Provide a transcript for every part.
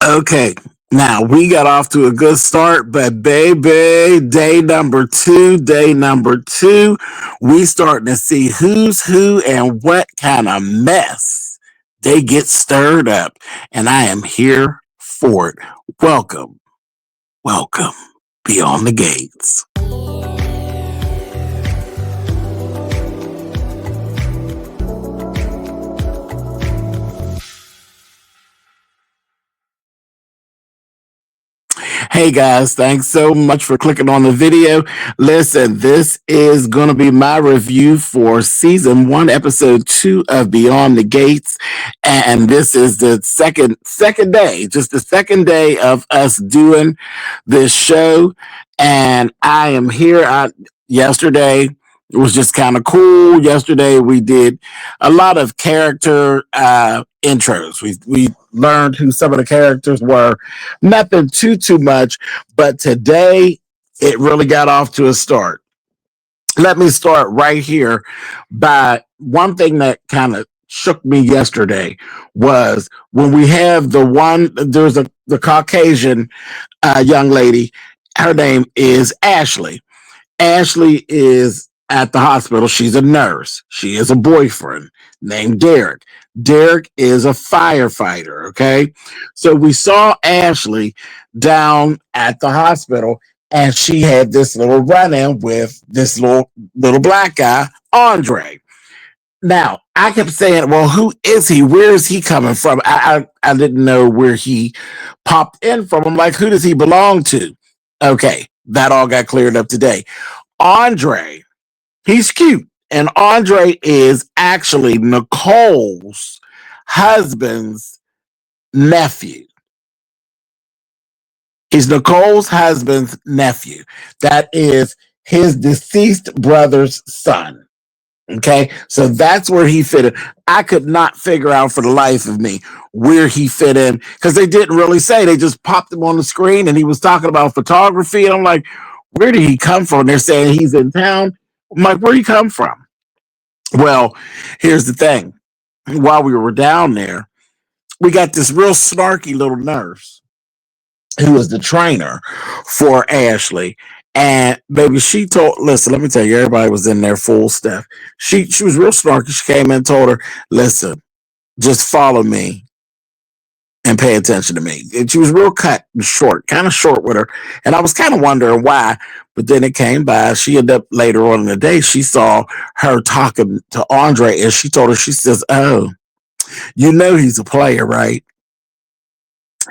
Okay, now we got off to a good start, but baby, day number two, we starting to see who's who and what kind of mess they get stirred up. And I am here for it. Welcome, welcome beyond the gates. Hey guys, thanks so much for clicking on the video. Listen, this is going to be my review for season 1, episode 2 of Beyond the Gates. And this is the second day, just the second day of us doing this show. And I am here. Yesterday it was just kind of cool. Yesterday we did a lot of character intros. We learned who some of the characters were. Nothing too much, but today it really got off to a start. Let me start right here by one thing that kind of shook me yesterday was when we have there's the Caucasian young lady. Her name is Ashley. Ashley is at the hospital. She's a nurse. She has a boyfriend named Derek. Derek is a firefighter. Okay. So we saw Ashley down at the hospital and she had this little run in with this little black guy, Andre. Now, I kept saying, well, who is he? Where is he coming from? I didn't know where he popped in from. I'm like, who does he belong to? Okay, that all got cleared up today. Andre, he's cute. And Andre is actually Nicole's husband's nephew. He's Nicole's husband's nephew. That is his deceased brother's son. Okay, so that's where he fit in. I could not figure out for the life of me where he fit in because they didn't really say. They just popped him on the screen and he was talking about photography. And I'm like, where did he come from? They're saying he's in town. I'm like, where did he come from? Well, here's the thing. While we were down there, we got this real snarky little nurse who was the trainer for Ashley. And baby, she told, listen, let me tell you, everybody was in there full stuff. She was real snarky. She came in and told her, listen, just follow me and pay attention to me. And she was real cut and short, kind of short with her. And I was kind of wondering why, but then it came by. She ended up later on in the day, she saw her talking to Andre and she told her, she says, oh, you know he's a player, right?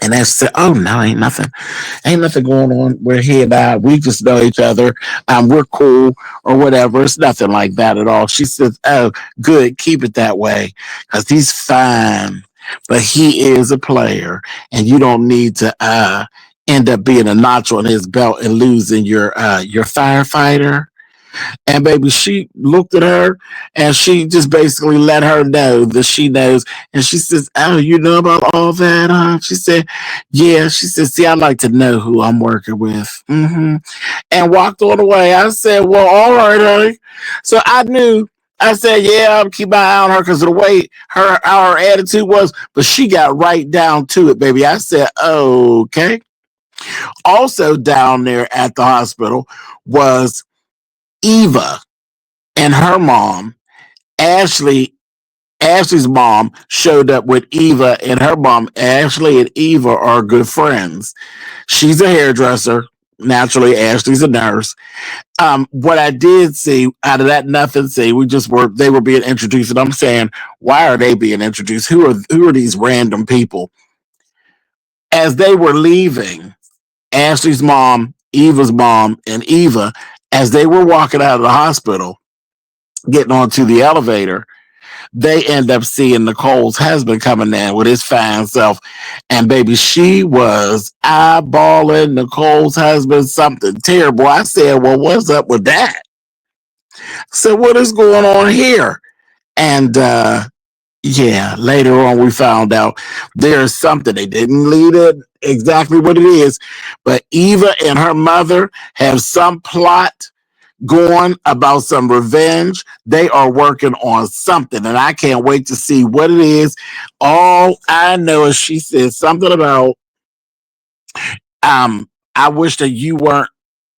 And I said, oh, no, ain't nothing going on. We're here and we just know each other. We're cool or whatever. It's nothing like that at all. She says, oh, good. Keep it that way because he's fine. But he is a player and you don't need to end up being a notch on his belt and losing your firefighter. And baby, she looked at her and she just basically let her know that she knows. And she says, oh, you know about all that, huh? She said, yeah. She said, see, I like to know who I'm working with. And walked on the way. I said, well, all right, honey. So I knew. I said, yeah, I'll keep my eye on her because of the way our attitude was. But she got right down to it, baby. I said, okay. Also down there at the hospital was Eva and her mom. Ashley's mom showed up with Eva and her mom. Ashley and Eva are good friends. She's a hairdresser. Naturally, Ashley's a nurse. What I did see out of that nothing, they were being introduced, and I'm saying, why are they being introduced? Who are these random people? As they were leaving, Ashley's mom, Eva's mom, and Eva, as they were walking out of the hospital, getting onto the elevator, they end up seeing Nicole's husband coming in with his fine self. And baby, she was eyeballing Nicole's husband something terrible. I said, well, what's up with that? So what is going on here? And yeah, later on we found out there's something. They didn't lead it exactly what it is, but Eva and her mother have some plot going about some revenge. They are working on something, and I can't wait to see what it is. All I know is she said something about I wish that you weren't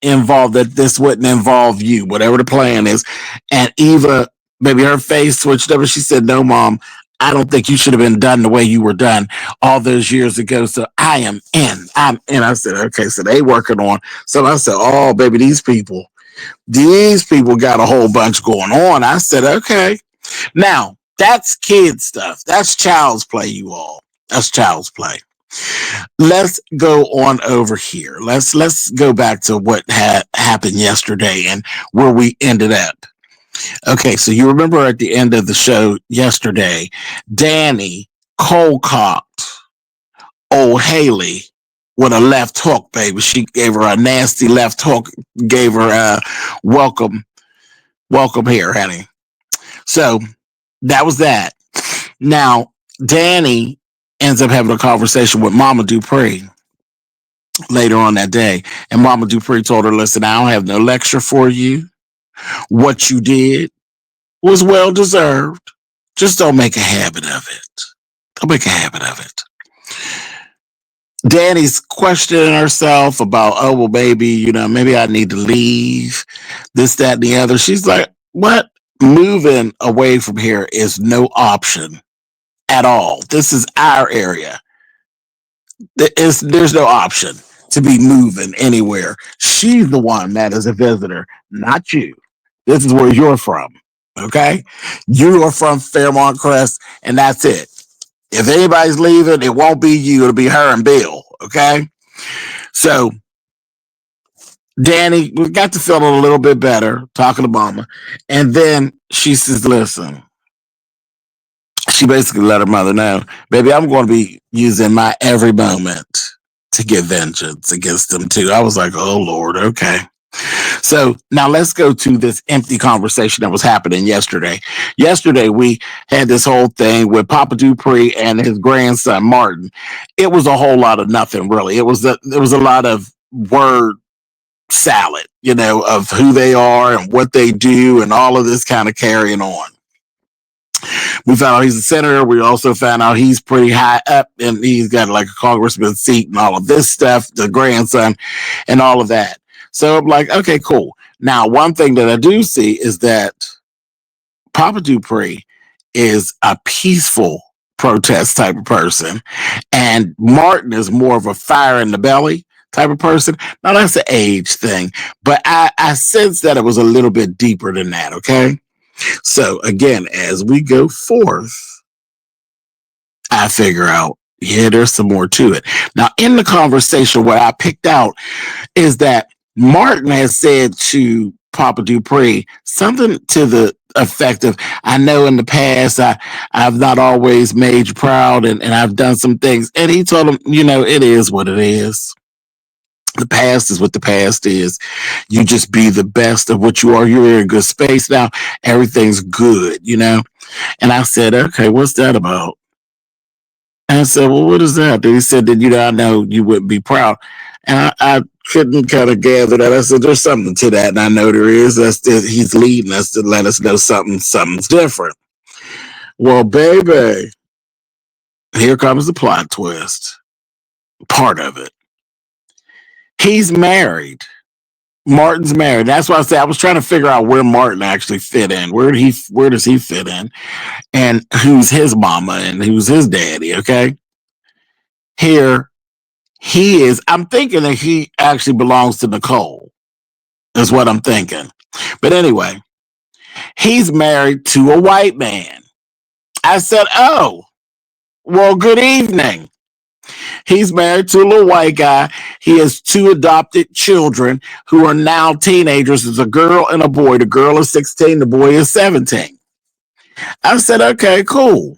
involved, that this wouldn't involve you, whatever the plan is. And Eva, maybe her face switched over. She said, no, Mom, I don't think you should have been done the way you were done all those years ago. So I am in. I'm in. I said, okay, so they working on. So I said, oh, baby, these people got a whole bunch going on. I said, okay. Now, that's kid stuff. That's child's play, you all. That's child's play. Let's go on over here. Let's go back to what happened yesterday and where we ended up. Okay, so you remember at the end of the show yesterday, Danny cold cocked old Haley with a left hook, baby. She gave her a nasty left hook, gave her a welcome here, honey. So that was that. Now, Danny ends up having a conversation with Mama Dupree later on that day. And Mama Dupree told her, listen, I don't have no lecture for you. What you did was well deserved. Just don't make a habit of it. Don't make a habit of it. Danny's questioning herself about, oh, well, baby, you know, maybe I need to leave, this, that, and the other. She's like, what? Moving away from here is no option at all. This is our area. There's no option to be moving anywhere. She's the one that is a visitor, not you. This is where you're from, okay? You are from Fairmont Crest, and that's it. If anybody's leaving, it won't be you. It'll be her and Bill, okay? So Danny, we got to feel a little bit better talking to Mama. And then she says, listen, she basically let her mother know, baby, I'm going to be using my every moment to get vengeance against them too. I was like, oh, Lord, okay. So now let's go to this empty conversation that was happening yesterday. Yesterday, we had this whole thing with Papa Dupree and his grandson, Martin. It was a whole lot of nothing, really. It was a lot of word salad, you know, of who they are and what they do and all of this kind of carrying on. We found out he's a senator. We also found out he's pretty high up and he's got like a congressman's seat and all of this stuff, the grandson and all of that. So I'm like, okay, cool. Now, one thing that I do see is that Papa Dupree is a peaceful protest type of person, and Martin is more of a fire in the belly type of person. Now, that's an age thing, but I sense that it was a little bit deeper than that, okay? So, again, as we go forth, I figure out, yeah, there's some more to it. Now, in the conversation, what I picked out is that Martin has said to Papa Dupree something to the effect of, I know in the past I've not always made you proud and I've done some things. And he told him, you know, it is what it is. The past is what the past is. You just be the best of what you are. You're in a good space now. Everything's good, you know? And I said, okay, what's that about? And I said, well, what is that? And he said that, you know, I know you wouldn't be proud. And I couldn't kind of gather that. I said, there's something to that. And I know there is. He's leading us to let us know something's different. Well, baby, here comes the plot twist. Part of it. He's married. Martin's married. That's why I said I was trying to figure out where Martin actually fit in. Where does he fit in? And who's his mama and who's his daddy, okay? Here he is. I'm thinking that he actually belongs to Nicole. Is what I'm thinking. But anyway, he's married to a white man. I said, oh, well, good evening. He's married to a little white guy. He has 2 adopted children who are now teenagers. There's a girl and a boy. The girl is 16. The boy is 17. I said, okay, cool.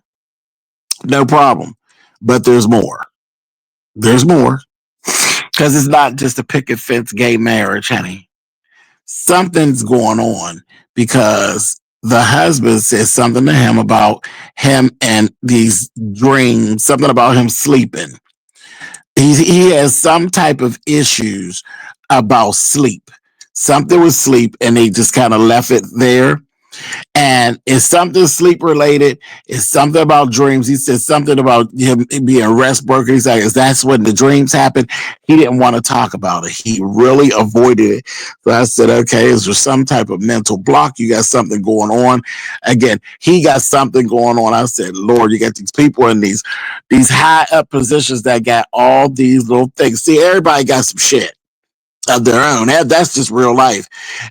No problem. But there's more. There's more. Because it's not just a picket fence gay marriage, honey. Something's going on because the husband says something to him about him and these dreams, something about him sleeping. He has some type of issues about sleep. Something with sleep, and he just kind of left it there. And it's something sleep related. It's something about dreams. He said something about him being a rest broker. He's like, that's when the dreams happen. He didn't want to talk about it. He really avoided it. So I said, okay, is there some type of mental block? You got something going on? Again, he got something going on. I said, Lord, you got these people in these high up positions that got all these little things. See, everybody got some shit of their own. That's just real life.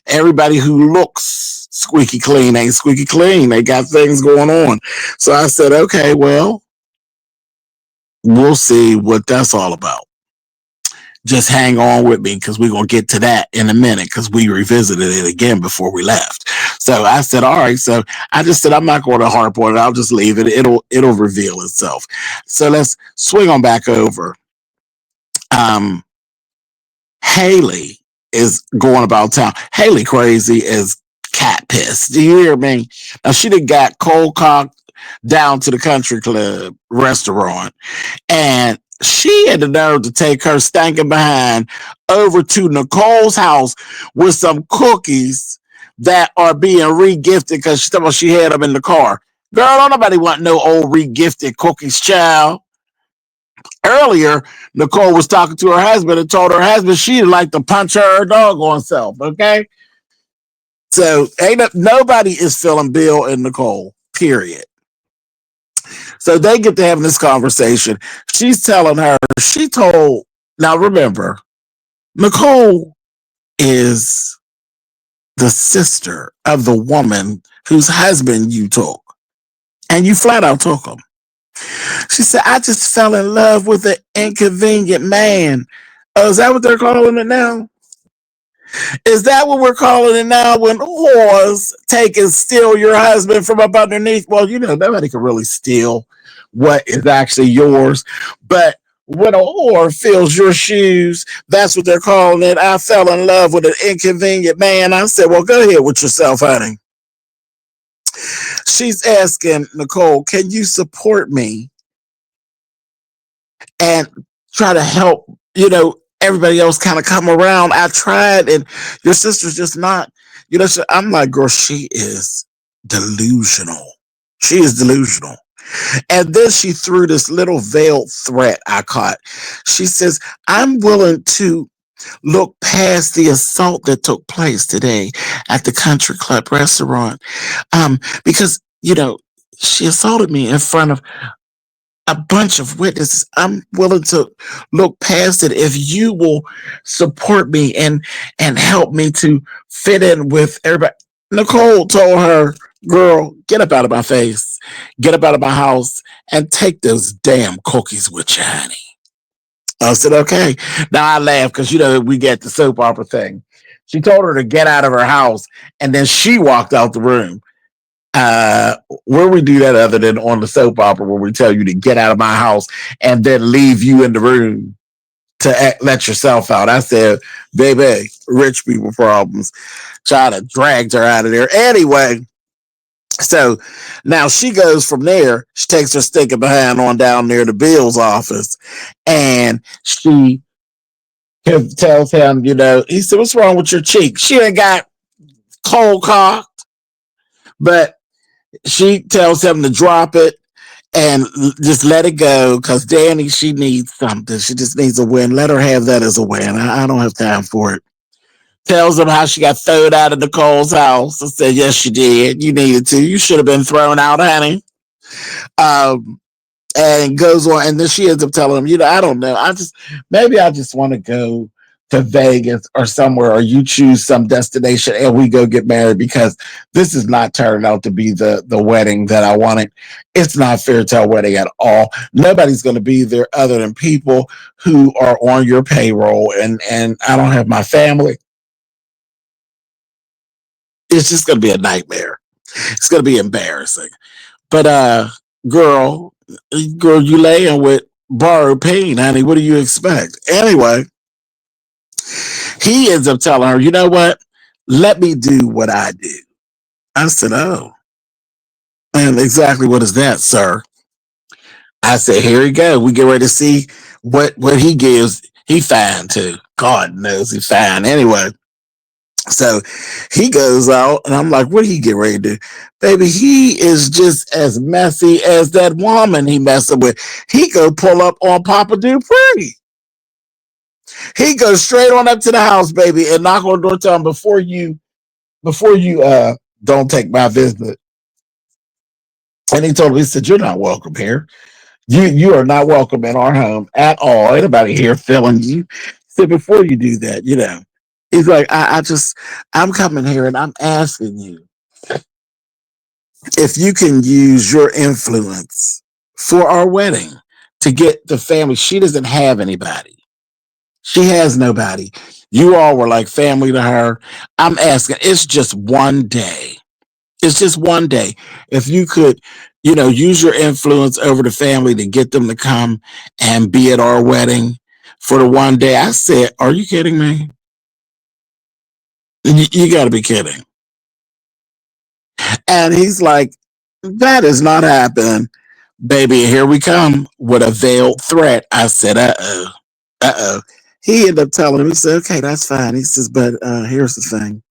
Everybody who looks squeaky clean ain't squeaky clean. They got things going on. So I said, okay, well, we'll see what that's all about. Just hang on with me because we're going to get to that in a minute because we revisited it again before we left. So I said, all right. So I just said, I'm not going to harp on it. I'll just leave it. It'll reveal itself. So let's swing on back over. Haley is going about town. Haley crazy as cat piss. Do you hear me? Now she done got cold cocked down to the country club restaurant, and she had the nerve to take her stinking behind over to Nicole's house with some cookies that are being re-gifted because she thought she had them in the car. Girl, don't nobody want no old re-gifted cookies, child. Earlier, Nicole was talking to her husband and told her husband she'd like to punch her doggone self. Okay, so nobody is feeling Bill and Nicole. Period. So they get to having this conversation. She's telling her she told. Now remember, Nicole is the sister of the woman whose husband you took, and you flat out took him. She said, I just fell in love with an inconvenient man. Oh, is that what they're calling it now? Is that what we're calling it now when whores take and steal your husband from up underneath? Well, nobody can really steal what is actually yours. But when a whore fills your shoes, that's what they're calling it. I fell in love with an inconvenient man. I said, well, go ahead with yourself, honey. She's asking Nicole, can you support me and try to help, everybody else kind of come around? I tried, and your sister's just not, I'm like, girl, she is delusional. She is delusional. And then she threw this little veiled threat I caught. She says, I'm willing to look past the assault that took place today at the country club restaurant. Because, she assaulted me in front of a bunch of witnesses. I'm willing to look past it if you will support me and help me to fit in with everybody. Nicole told her, girl, get up out of my face, get up out of my house, and take those damn cookies with you, honey. I said, okay. Now I laugh because, we get the soap opera thing. She told her to get out of her house, and then she walked out the room. Where we do that other than on the soap opera where we tell you to get out of my house and then leave you in the room to let yourself out. I said, baby, rich people problems. Try to drag her out of there. Anyway, so now she goes from there. She takes her stinking behind on down near the Bill's office, and she tells him, he said, what's wrong with your cheek? She ain't got cold cocked, but she tells him to drop it and just let it go because Danny, she needs something. She just needs a win. Let her have that as a win. I don't have time for it. Tells him how she got thrown out of Nicole's house. I said, yes, you did. You needed to. You should have been thrown out, honey. And goes on. And then she ends up telling him, I don't know. I just want to go to Vegas or somewhere, or you choose some destination and we go get married because this is not turning out to be the wedding that I wanted. It's not a fairy tale wedding at all. Nobody's going to be there other than people who are on your payroll, and I don't have my family. It's just going to be a nightmare. It's going to be embarrassing. But girl, you laying with borrowed pain, honey. What do you expect? Anyway, he ends up telling her, you know what? Let me do what I do. I said, oh. And exactly what is that, sir? I said, here we go. We get ready to see what he gives. He fine too. God knows he's fine. Anyway, So he goes out, and I'm like, what did he get ready to do? Baby, he is just as messy as that woman he messing with. He go pull up on Papa Dupree. He goes straight on up to the house, baby, and knock on the door, tell him, before you don't take my visit. And he told him, he said, you're not welcome here. You are not welcome in our home at all. Ain't nobody here feeling you. So before you do that, he's like, I'm coming here and I'm asking you if you can use your influence for our wedding to get the family. She doesn't have anybody. She has nobody. You all were like family to her. I'm asking, it's just one day. It's just one day. If you could, use your influence over the family to get them to come and be at our wedding for the one day. I said, are you kidding me? You got to be kidding. And he's like, that is not happening. Baby, here we come with a veiled threat. I said, uh-oh. Uh-oh. He ended up telling him, he said, okay, that's fine. He says, but here's the thing.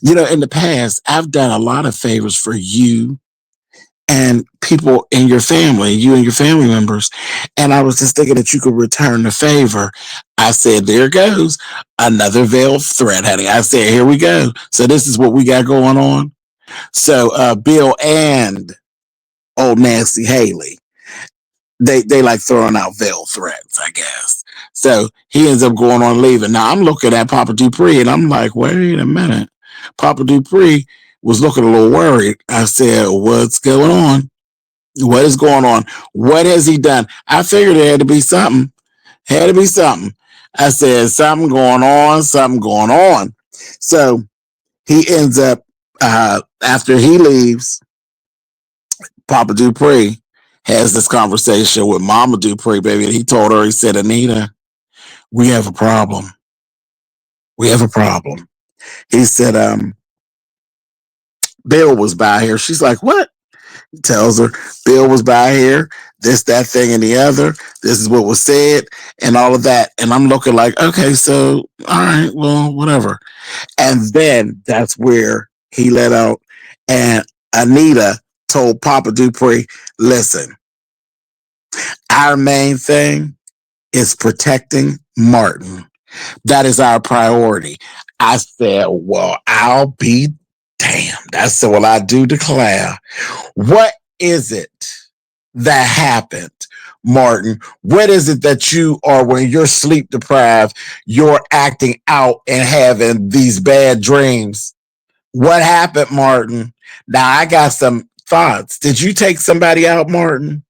In the past, I've done a lot of favors for you and people in your family, you and your family members. And I was just thinking that you could return the favor. I said, there goes another veiled threat, honey. I said, here we go. So this is what we got going on. So Bill and old Nancy Haley, they like throwing out veiled threats, I guess. So he ends up going on leaving. Now I'm looking at Papa Dupree and I'm like, wait a minute. Papa Dupree was looking a little worried. I said, what's going on? What is going on? What has he done? I figured there had to be something. Had to be something. I said, something going on, something going on. So he ends up, after he leaves, Papa Dupree has this conversation with Mama Dupree, baby. And he told her, he said, Anita, we have a problem. We have a problem. He said, Bill was by here. She's like, what? He tells her, Bill was by here, this, that, thing, and the other. This is what was said, and all of that. And I'm looking like, okay, so, all right, well, whatever. And then that's where he let out, and Anita told Papa Dupree, listen, our main thing is protecting Martin. That is our priority. I said, well, I'll be damned. I said, well, I do declare. What is it that happened, Martin? What is it that you are when you're sleep deprived, you're acting out and having these bad dreams? What happened, Martin? Now, I got some thoughts. Did you take somebody out, Martin?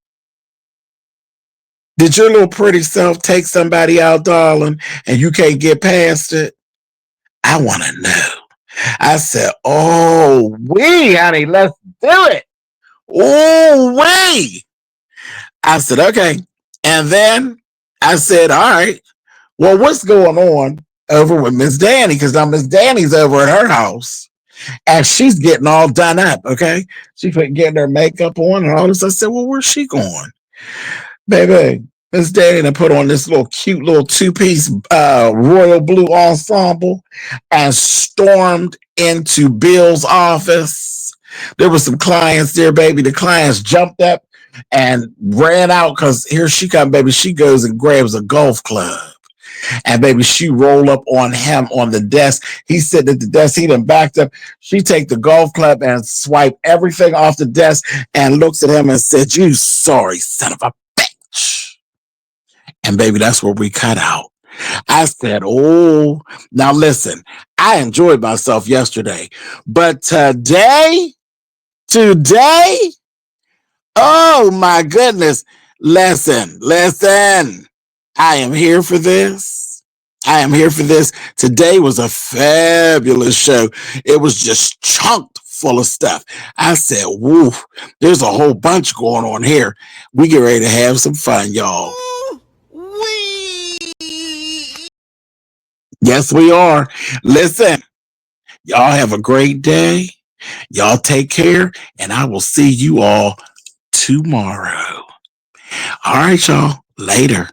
Did your little pretty self take somebody out, darling, and you can't get past it? I want to know. I said, oh, honey, let's do it. Oh, I said, okay. And then I said, all right, well, what's going on over with Miss Danny? Because now Miss Danny's over at her house and she's getting all done up, okay? She's getting her makeup on and all this. I said, well, where's she going? Baby, Miss Danny put on this little cute little two-piece royal blue ensemble and stormed into Bill's office. There were some clients there, baby. The clients jumped up and ran out because here she comes, baby. She goes and grabs a golf club. And baby, she rolled up on him on the desk. He sitting at the desk. He done backed up. She take the golf club and swipe everything off the desk and looks at him and said, you sorry son of a bitch. And baby, that's where we cut out. I said, oh, now listen, I enjoyed myself yesterday, but today, oh my goodness, listen, I am here for this. Today was a fabulous show. It was just chunked full of stuff. I said, woo, there's a whole bunch going on here. We get ready to have some fun, y'all. Yes, we are. Listen, y'all have a great day. Y'all take care, and I will see you all tomorrow. All right, y'all. Later.